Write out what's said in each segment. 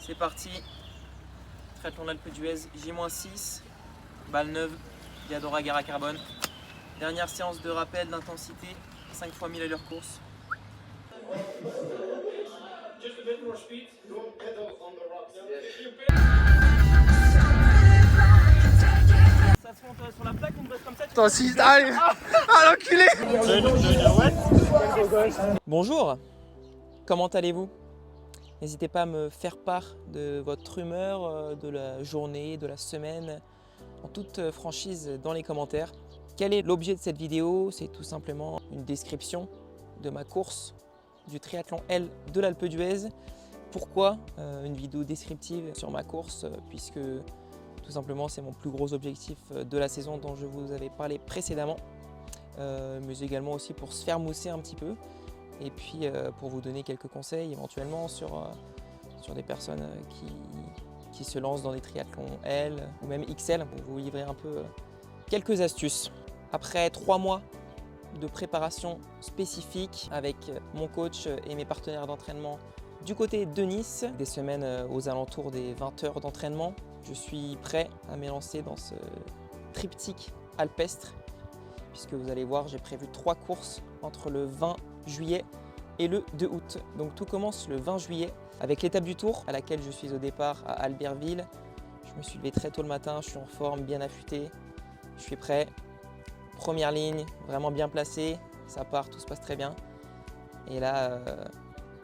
C'est parti, triathlon d'Alpe d'Huez, J-6, balle neuve, Diadora Gara Carbone. Dernière séance de rappel d'intensité, 5 x 1000 allure course. Ça se monte sur la plaque, on bosse comme ça. Attends, si, allez, ah l'enculé. Bonjour, comment allez-vous? N'hésitez pas à me faire part de votre humeur, de la journée, de la semaine, en toute franchise dans les commentaires. Quel est l'objet de cette vidéo? C'est tout simplement une description de ma course du triathlon L de l'Alpe d'Huez. Pourquoi une vidéo descriptive sur ma course? Puisque tout simplement c'est mon plus gros objectif de la saison dont je vous avais parlé précédemment. Mais également aussi pour se faire mousser un petit peu. Et puis pour vous donner quelques conseils éventuellement sur des personnes qui se lancent dans des triathlons L ou même XL, pour vous livrer un peu quelques astuces. Après 3 mois de préparation spécifique avec mon coach et mes partenaires d'entraînement du côté de Nice, des semaines aux alentours des 20 heures d'entraînement, je suis prêt à m'élancer dans ce triptyque alpestre, puisque vous allez voir, j'ai prévu 3 courses entre le 20 juillet et le 2 août. Donc tout commence le 20 juillet avec l'étape du Tour à laquelle je suis au départ à Albertville. Je me suis levé très tôt le matin, je suis en forme, bien affûté, je suis prêt. Première ligne, vraiment bien placée, ça part, tout se passe très bien. Et là,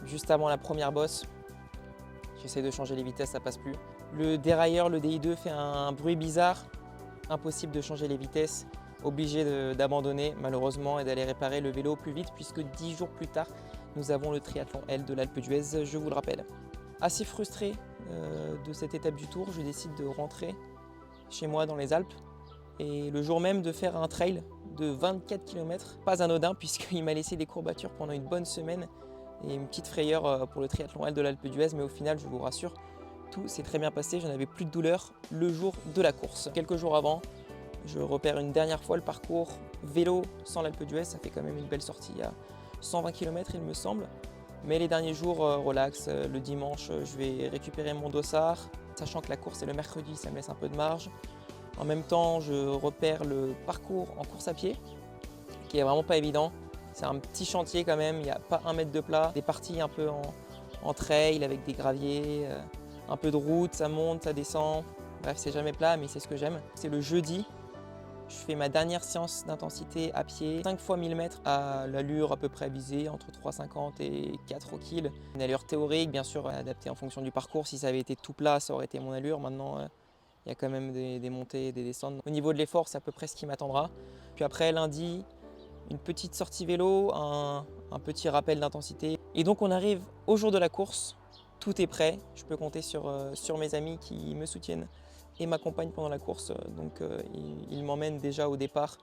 juste avant la première bosse, j'essaie de changer les vitesses, ça passe plus. Le dérailleur, le DI2 fait un bruit bizarre, impossible de changer les vitesses. Obligé d'abandonner malheureusement et d'aller réparer le vélo au plus vite, puisque 10 jours plus tard, nous avons le triathlon L de l'Alpe d'Huez, je vous le rappelle. Assez frustré de cette étape du Tour, je décide de rentrer chez moi dans les Alpes et le jour même de faire un trail de 24 km, pas anodin puisqu'il m'a laissé des courbatures pendant une bonne semaine et une petite frayeur pour le triathlon L de l'Alpe d'Huez, mais au final, je vous rassure, tout s'est très bien passé, je n'avais plus de douleur le jour de la course. Quelques jours avant, je repère une dernière fois le parcours vélo sans l'Alpe d'Huez, ça fait quand même une belle sortie à 120 km il me semble. Mais les derniers jours, relax, le dimanche je vais récupérer mon dossard, sachant que la course est le mercredi, ça me laisse un peu de marge. En même temps, je repère le parcours en course à pied, qui est vraiment pas évident. C'est un petit chantier quand même, il n'y a pas 1 mètre de plat, des parties un peu en trail avec des graviers, un peu de route, ça monte, ça descend. Bref, c'est jamais plat, mais c'est ce que j'aime. C'est le jeudi. Je fais ma dernière séance d'intensité à pied, 5 x 1000 mètres à l'allure à peu près visée, entre 3,50 et 4 au kill. Une allure théorique, bien sûr adaptée en fonction du parcours. Si ça avait été tout plat, ça aurait été mon allure. Maintenant, il y a quand même des montées et des descentes. Au niveau de l'effort, c'est à peu près ce qui m'attendra. Puis après, lundi, une petite sortie vélo, un petit rappel d'intensité. Et donc on arrive au jour de la course, tout est prêt. Je peux compter sur mes amis qui me soutiennent et m'accompagne pendant la course. Donc il m'emmène déjà au départ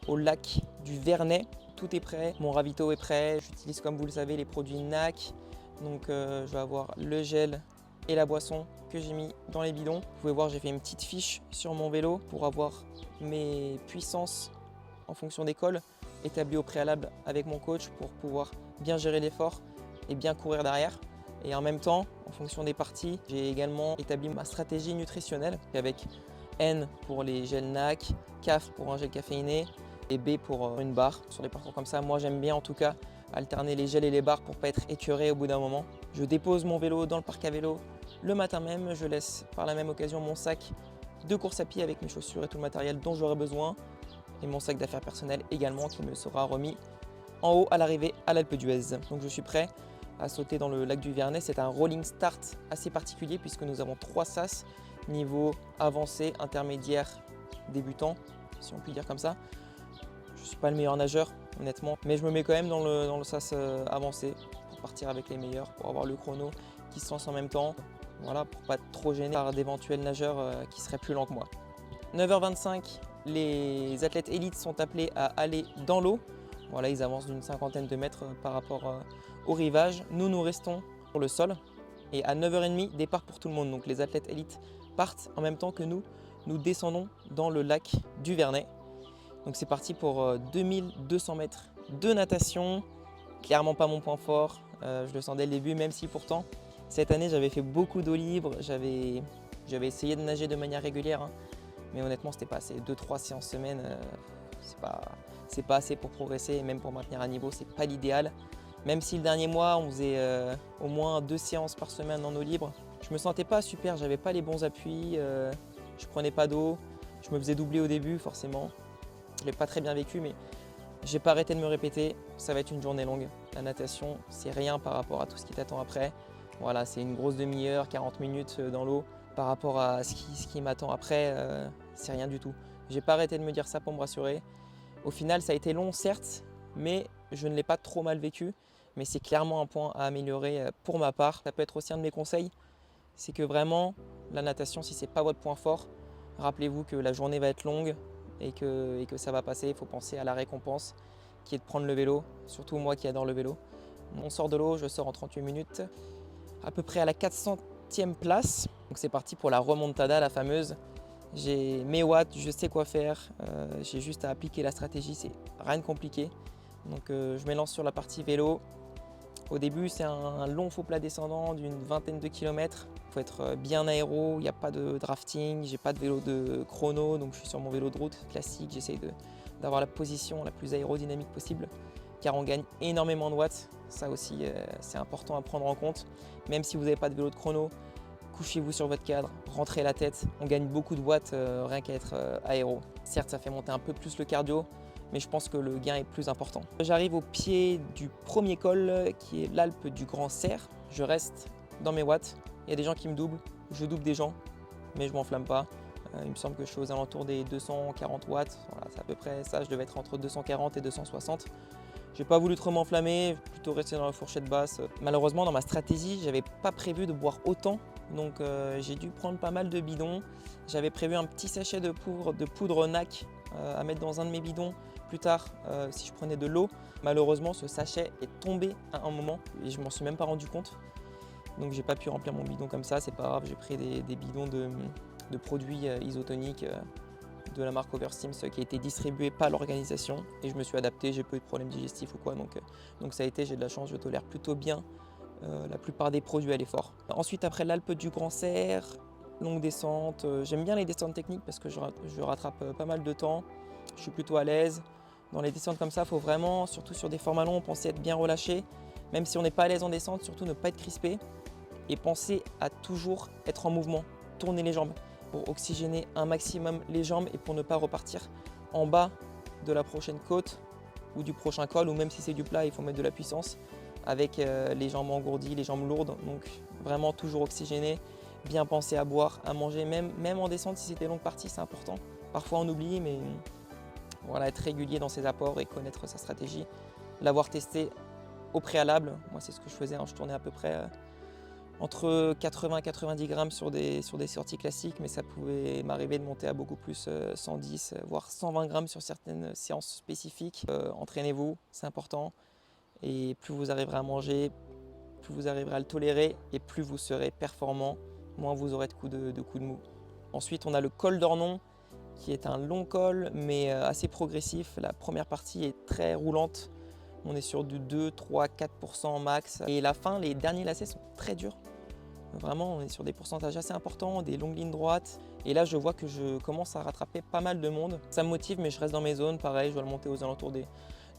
au lac du Vernet. Tout est prêt, mon ravito est prêt. J'utilise, comme vous le savez, les produits NAC. Donc je vais avoir le gel et la boisson que j'ai mis dans les bidons. Vous pouvez voir, j'ai fait une petite fiche sur mon vélo pour avoir mes puissances en fonction des cols établies au préalable avec mon coach pour pouvoir bien gérer l'effort et bien courir derrière. Et en même temps, en fonction des parties, j'ai également établi ma stratégie nutritionnelle avec N pour les gels NAC, CAF pour un gel caféiné et B pour une barre. Sur des parcours comme ça, moi j'aime bien en tout cas alterner les gels et les barres pour pas être écœuré au bout d'un moment. Je dépose mon vélo dans le parc à vélo le matin même. Je laisse par la même occasion mon sac de course à pied avec mes chaussures et tout le matériel dont j'aurai besoin. Et mon sac d'affaires personnelles également qui me sera remis en haut à l'arrivée à l'Alpe d'Huez. Donc je suis prêt à sauter dans le lac du Vernet. C'est un rolling start assez particulier puisque nous avons 3 sas, niveau avancé, intermédiaire, débutant, si on peut dire comme ça. Je ne suis pas le meilleur nageur, honnêtement, mais je me mets quand même dans le sas avancé pour partir avec les meilleurs, pour avoir le chrono qui se lance en même temps, voilà, pour pas être trop gêné par d'éventuels nageurs qui seraient plus lents que moi. 9h25, les athlètes élites sont appelés à aller dans l'eau. Voilà, ils avancent d'une 50aine de mètres par rapport au rivage. Nous restons sur le sol. Et à 9h30, départ pour tout le monde. Donc les athlètes élites partent en même temps que nous. Nous descendons dans le lac du Vernet. Donc c'est parti pour 2200 mètres de natation. Clairement pas mon point fort. Je le sens dès le début, même si pourtant Cette année, j'avais fait beaucoup d'eau libre, j'avais essayé de nager de manière régulière, hein, mais honnêtement, c'était pas assez. 2-3 séances semaine, c'est pas assez pour progresser et même pour maintenir un niveau, c'est pas l'idéal. Même si le dernier mois, on faisait au moins 2 séances par semaine en eau libre, je me sentais pas super, j'avais pas les bons appuis, je prenais pas d'eau, je me faisais doubler au début forcément. Je l'ai pas très bien vécu, mais j'ai pas arrêté de me répéter, ça va être une journée longue. La natation, c'est rien par rapport à tout ce qui t'attend après. Voilà, c'est une grosse demi-heure, 40 minutes dans l'eau. Par rapport à ce qui m'attend après, c'est rien du tout. J'ai pas arrêté de me dire ça pour me rassurer. Au final, ça a été long, certes, mais je ne l'ai pas trop mal vécu. Mais c'est clairement un point à améliorer pour ma part. Ça peut être aussi un de mes conseils, c'est que vraiment, la natation, si ce n'est pas votre point fort, rappelez-vous que la journée va être longue et que ça va passer. Il faut penser à la récompense qui est de prendre le vélo, surtout moi qui adore le vélo. On sort de l'eau, je sors en 38 minutes, à peu près à la 400e place. Donc c'est parti pour la remontada, la fameuse. J'ai mes watts, je sais quoi faire, j'ai juste à appliquer la stratégie, c'est rien de compliqué. Donc je m'élance sur la partie vélo. Au début, c'est un long faux plat descendant d'une vingtaine de kilomètres. Il faut être bien aéro, il n'y a pas de drafting, j'ai pas de vélo de chrono, donc je suis sur mon vélo de route classique. J'essaye d'avoir la position la plus aérodynamique possible, car on gagne énormément de watts. Ça aussi, c'est important à prendre en compte. Même si vous n'avez pas de vélo de chrono, couchez-vous sur votre cadre, rentrez la tête. On gagne beaucoup de watts rien qu'à être aéro. Certes, ça fait monter un peu plus le cardio, mais je pense que le gain est plus important. J'arrive au pied du premier col qui est l'Alpe du Grand Serre. Je reste dans mes watts. Il y a des gens qui me doublent, je double des gens, mais je m'enflamme pas. Il me semble que je suis aux alentours des 240 watts. Voilà, c'est à peu près ça, je devais être entre 240 et 260. J'ai pas voulu trop m'enflammer, plutôt rester dans la fourchette basse. Malheureusement, dans ma stratégie, j'avais pas prévu de boire autant, donc j'ai dû prendre pas mal de bidons. J'avais prévu un petit sachet de poudre NAC à mettre dans un de mes bidons plus tard si je prenais de l'eau. Malheureusement, ce sachet est tombé à un moment et je m'en suis même pas rendu compte. Donc j'ai pas pu remplir mon bidon comme ça, c'est pas grave. J'ai pris des bidons de produits isotoniques de la marque Overstims qui a été distribué par l'organisation et je me suis adapté, j'ai pas eu de problème digestif ou quoi, donc ça a été, j'ai de la chance, je tolère plutôt bien la plupart des produits à l'effort. Ensuite, après l'Alpe du Grand Serre, longue descente, j'aime bien les descentes techniques parce que je rattrape pas mal de temps, je suis plutôt à l'aise. Dans les descentes comme ça, il faut vraiment, surtout sur des formats longs, penser à être bien relâché, même si on n'est pas à l'aise en descente, surtout ne pas être crispé et penser à toujours être en mouvement, tourner les jambes pour oxygéner un maximum les jambes et pour ne pas repartir en bas de la prochaine côte ou du prochain col, ou même si c'est du plat, il faut mettre de la puissance avec les jambes engourdies, les jambes lourdes. Donc vraiment toujours oxygéner, bien penser à boire, à manger, même en descente si c'était longue partie, c'est important. Parfois on oublie, mais voilà, être régulier dans ses apports et connaître sa stratégie, l'avoir testé au préalable. Moi c'est ce que je faisais, hein. Je tournais à peu près entre 80 et 90 grammes sur des sorties classiques, mais ça pouvait m'arriver de monter à beaucoup plus, 110, voire 120 grammes sur certaines séances spécifiques. Entraînez-vous, c'est important, et plus vous arriverez à manger, plus vous arriverez à le tolérer, et plus vous serez performant, moins vous aurez de coups de mou. Ensuite, on a le col d'Ornon, qui est un long col, mais assez progressif. La première partie est très roulante. On est sur du 2, 3, 4% max. Et la fin, les derniers lacets sont très durs. Vraiment, on est sur des pourcentages assez importants, des longues lignes droites. Et là, je vois que je commence à rattraper pas mal de monde. Ça me motive, mais je reste dans mes zones. Pareil, je dois le monter aux alentours des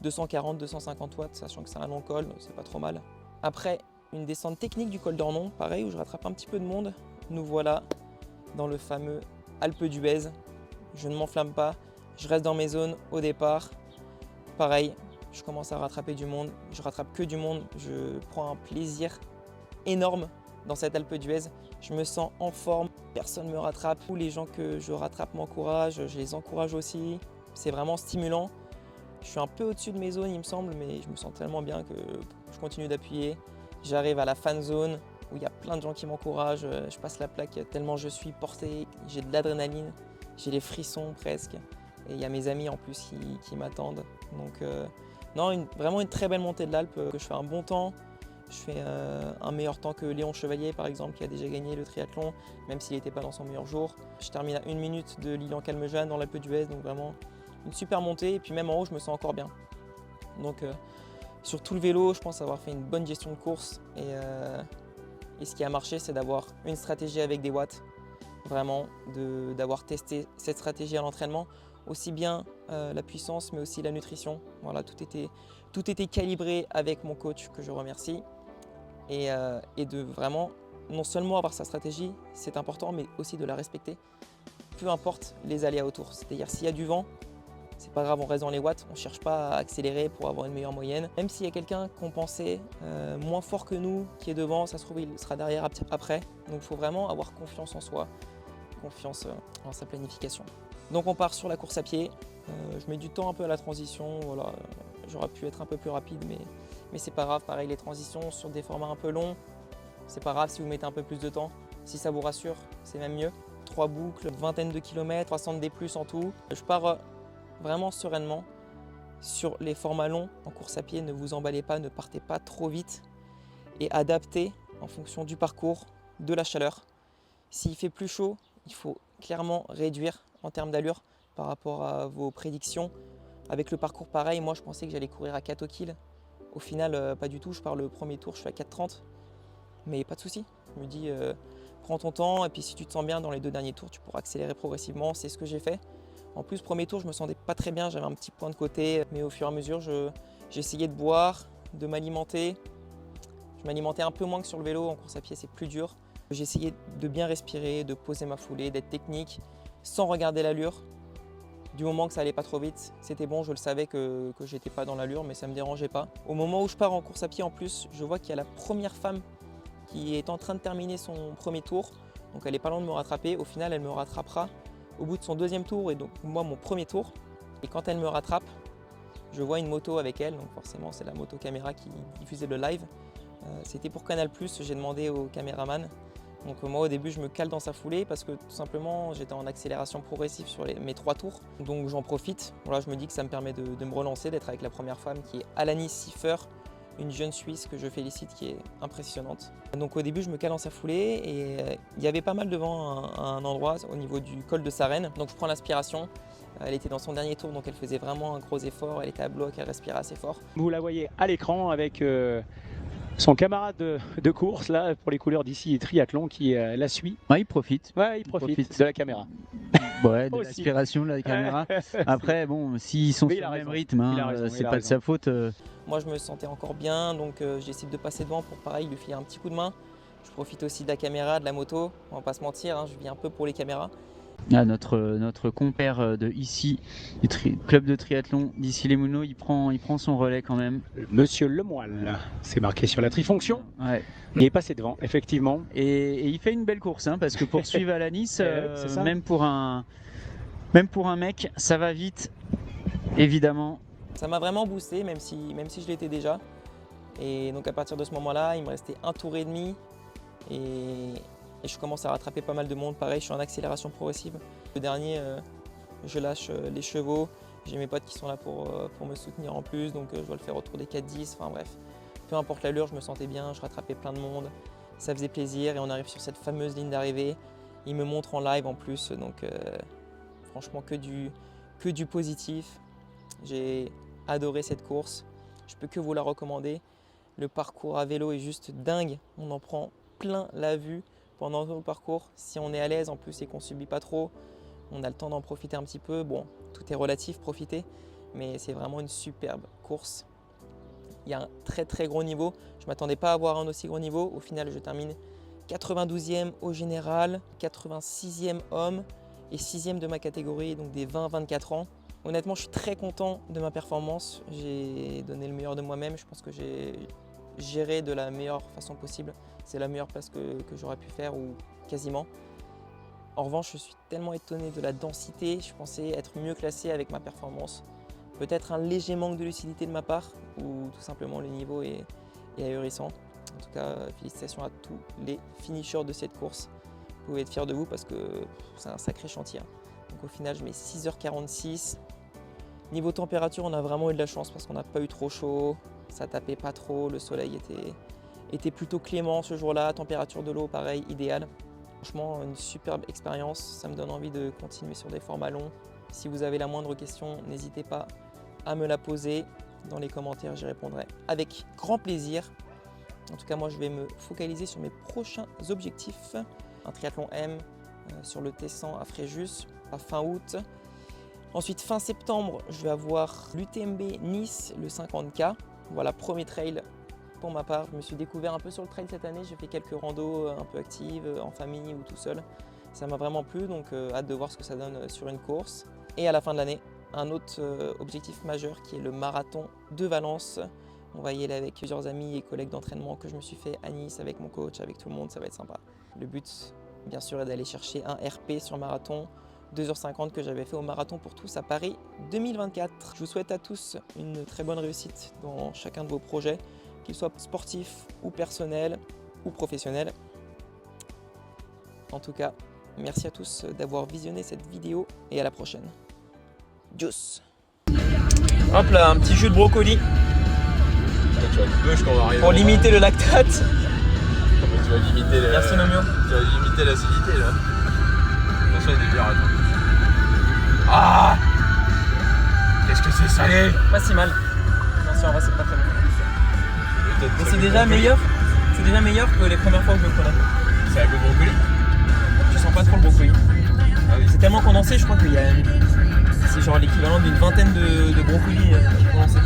240, 250 watts, sachant que c'est un long col, donc c'est pas trop mal. Après, une descente technique du col d'Ornon, pareil, où je rattrape un petit peu de monde. Nous voilà dans le fameux Alpe d'Huez. Je ne m'enflamme pas, je reste dans mes zones au départ. Pareil, je commence à rattraper du monde, je rattrape que du monde, je prends un plaisir énorme dans cette Alpe d'Huez. Je me sens en forme, personne ne me rattrape. Tous les gens que je rattrape m'encouragent, je les encourage aussi. C'est vraiment stimulant. Je suis un peu au-dessus de mes zones, il me semble, mais je me sens tellement bien que je continue d'appuyer. J'arrive à la fan zone où il y a plein de gens qui m'encouragent. Je passe la plaque tellement je suis porté, j'ai de l'adrénaline, j'ai les frissons presque. Et il y a mes amis en plus qui m'attendent. Donc non, vraiment une très belle montée de l'Alpe, que je fais un bon temps. Je fais un meilleur temps que Léon Chevalier par exemple, qui a déjà gagné le triathlon, même s'il n'était pas dans son meilleur jour. Je termine à 1 minute de Lillian-Calmejane dans l'Alpe d'Huez, donc vraiment une super montée. Et puis même en haut, je me sens encore bien. Donc sur tout le vélo, je pense avoir fait une bonne gestion de course Et ce qui a marché, c'est d'avoir une stratégie avec des watts, vraiment, d'avoir testé cette stratégie à l'entraînement, aussi bien la puissance, mais aussi la nutrition. Voilà, tout était calibré avec mon coach, que je remercie. Et de vraiment, non seulement avoir sa stratégie, c'est important, mais aussi de la respecter, peu importe les aléas autour. C'est-à-dire s'il y a du vent, c'est pas grave, on reste dans les watts, on ne cherche pas à accélérer pour avoir une meilleure moyenne. Même s'il y a quelqu'un qu'on pensait moins fort que nous, qui est devant, ça se trouve il sera derrière après. Donc il faut vraiment avoir confiance en soi, confiance en sa planification. Donc on part sur la course à pied. Je mets du temps un peu à la transition, voilà. J'aurais pu être un peu plus rapide, mais c'est pas grave. Pareil, les transitions sur des formats un peu longs, c'est pas grave si vous mettez un peu plus de temps. Si ça vous rassure, c'est même mieux. 3 boucles, vingtaine de kilomètres, 60 D+ en tout. Je pars vraiment sereinement sur les formats longs en course à pied. Ne vous emballez pas, ne partez pas trop vite et adaptez en fonction du parcours, de la chaleur. S'il fait plus chaud, il faut clairement réduire en termes d'allure par rapport à vos prédictions. Avec le parcours pareil, moi je pensais que j'allais courir à 4 au kill. Au final, pas du tout. Je pars le premier tour, je suis à 4,30. Mais pas de souci. Je me dis, prends ton temps et puis si tu te sens bien dans les 2 derniers tours, tu pourras accélérer progressivement. C'est ce que j'ai fait. En plus, premier tour, je me sentais pas très bien. J'avais un petit point de côté. Mais au fur et à mesure, j'essayais de boire, de m'alimenter. Je m'alimentais un peu moins que sur le vélo. En course à pied, c'est plus dur. J'essayais de bien respirer, de poser ma foulée, d'être technique, sans regarder l'allure. Du moment que ça allait pas trop vite, c'était bon, je le savais que j'étais pas dans l'allure, mais ça me dérangeait pas. Au moment où je pars en course à pied, en plus, je vois qu'il y a la première femme qui est en train de terminer son premier tour. Donc elle est pas loin de me rattraper. Au final, elle me rattrapera au bout de son 2e tour et donc moi mon premier tour. Et quand elle me rattrape, je vois une moto avec elle. Donc forcément, c'est la moto caméra qui diffusait le live. C'était pour Canal+, j'ai demandé au caméraman. Donc moi au début je me cale dans sa foulée parce que tout simplement j'étais en accélération progressive sur mes 3 tours. Donc j'en profite, voilà, je me dis que ça me permet de me relancer, d'être avec la première femme qui est Alani Siffer, une jeune Suisse que je félicite qui est impressionnante. Donc au début je me cale dans sa foulée et il y avait pas mal de vent à un endroit au niveau du col de Sarenne. Donc je prends l'aspiration. Elle était dans son dernier tour donc elle faisait vraiment un gros effort, elle était à bloc, elle respirait assez fort. Vous la voyez à l'écran avec son camarade de course là pour les couleurs d'ici et triathlon qui la suit. Ouais, il profite. Ouais, il profite de la caméra. Ouais, de Aussi. l'aspiration de la caméra. Après, bon, s'ils sont Mais il sur a le même raison. rythme, Il a raison, c'est il a pas de raison. sa faute. Moi je me sentais encore bien donc j'essaie de passer devant pour pareil lui filer un petit coup de main. Je profite aussi de la caméra, de la moto, on va pas se mentir, hein, je vis un peu pour les caméras. Ah, notre compère de ici, du club de triathlon d'ici les Moulineaux, il prend son relais quand même. Monsieur Lemoyle, c'est marqué sur la trifonction. Ouais. Il est passé devant, effectivement. Et il fait une belle course hein, parce que pour suivre à la Nice, c'est ça. même pour un mec, ça va vite, évidemment. Ça m'a vraiment boosté même si je l'étais déjà. Et donc à partir de ce moment-là, il me restait un tour et demi et je commence à rattraper pas mal de monde. Pareil, je suis en accélération progressive. Le dernier, je lâche les chevaux. J'ai mes potes qui sont là pour me soutenir en plus, donc je dois le faire autour des 4-10. Enfin bref, peu importe l'allure, je me sentais bien, je rattrapais plein de monde. Ça faisait plaisir et on arrive sur cette fameuse ligne d'arrivée. Il me montre en live en plus, donc franchement que du positif. J'ai adoré cette course, je peux que vous la recommander. Le parcours à vélo est juste dingue, on en prend plein la vue pendant tout le parcours. Si on est à l'aise en plus et qu'on ne subit pas trop, on a le temps d'en profiter un petit peu. Bon, tout est relatif, profiter, mais c'est vraiment une superbe course. Il y a un très très gros niveau, je ne m'attendais pas à avoir un aussi gros niveau. Au final, je termine 92e au général, 86e homme et 6e de ma catégorie, donc des 20-24 ans. Honnêtement, je suis très content de ma performance. J'ai donné le meilleur de moi-même. Je pense que j'ai géré de la meilleure façon possible. C'est la meilleure place que j'aurais pu faire ou quasiment. En revanche, je suis tellement étonné de la densité. Je pensais être mieux classé avec ma performance. Peut-être un léger manque de lucidité de ma part ou tout simplement le niveau est ahurissant. En tout cas, félicitations à tous les finishers de cette course. Vous pouvez être fiers de vous parce que c'est un sacré chantier. Donc au final, je mets 6h46. Niveau température, on a vraiment eu de la chance parce qu'on n'a pas eu trop chaud, ça tapait pas trop, le soleil était plutôt clément ce jour-là, température de l'eau pareil, idéale. Franchement, une superbe expérience, ça me donne envie de continuer sur des formats longs. Si vous avez la moindre question, n'hésitez pas à me la poser dans les commentaires, j'y répondrai avec grand plaisir. En tout cas, moi, je vais me focaliser sur mes prochains objectifs. Un triathlon M sur le Tessan à Fréjus à fin août. Ensuite, fin septembre, je vais avoir l'UTMB Nice, le 50K. Voilà, premier trail pour ma part. Je me suis découvert un peu sur le trail cette année. J'ai fait quelques randos un peu actives, en famille ou tout seul. Ça m'a vraiment plu, donc hâte de voir ce que ça donne sur une course. Et à la fin de l'année, un autre objectif majeur qui est le marathon de Valence. On va y aller avec plusieurs amis et collègues d'entraînement que je me suis fait à Nice avec mon coach, avec tout le monde, ça va être sympa. Le but, bien sûr, est d'aller chercher un RP sur marathon, 2h50 que j'avais fait au marathon pour tous à Paris 2024. Je vous souhaite à tous une très bonne réussite dans chacun de vos projets, qu'ils soient sportifs ou personnels ou professionnels. En tout cas, merci à tous d'avoir visionné cette vidéo et à la prochaine. Tchuss. Hop là, un petit jus de brocoli. Tu vas te bûche quand on va arriver. Pour limiter le lactate. Tu vas limiter la... Merci Nomio. Tu vas limiter l'acidité là. Attention, il y a des bières, attends. Ah, qu'est-ce que c'est salé. Pas si mal. Non, si en vrai c'est pas très bon. Mais c'est déjà meilleur. C'est déjà meilleur que les premières fois que je le prenais. C'est avec le brocoli. Tu sens pas trop le brocoli. Ah oui. C'est tellement condensé, je crois qu'il y a c'est genre l'équivalent d'une vingtaine de brocolis condensés.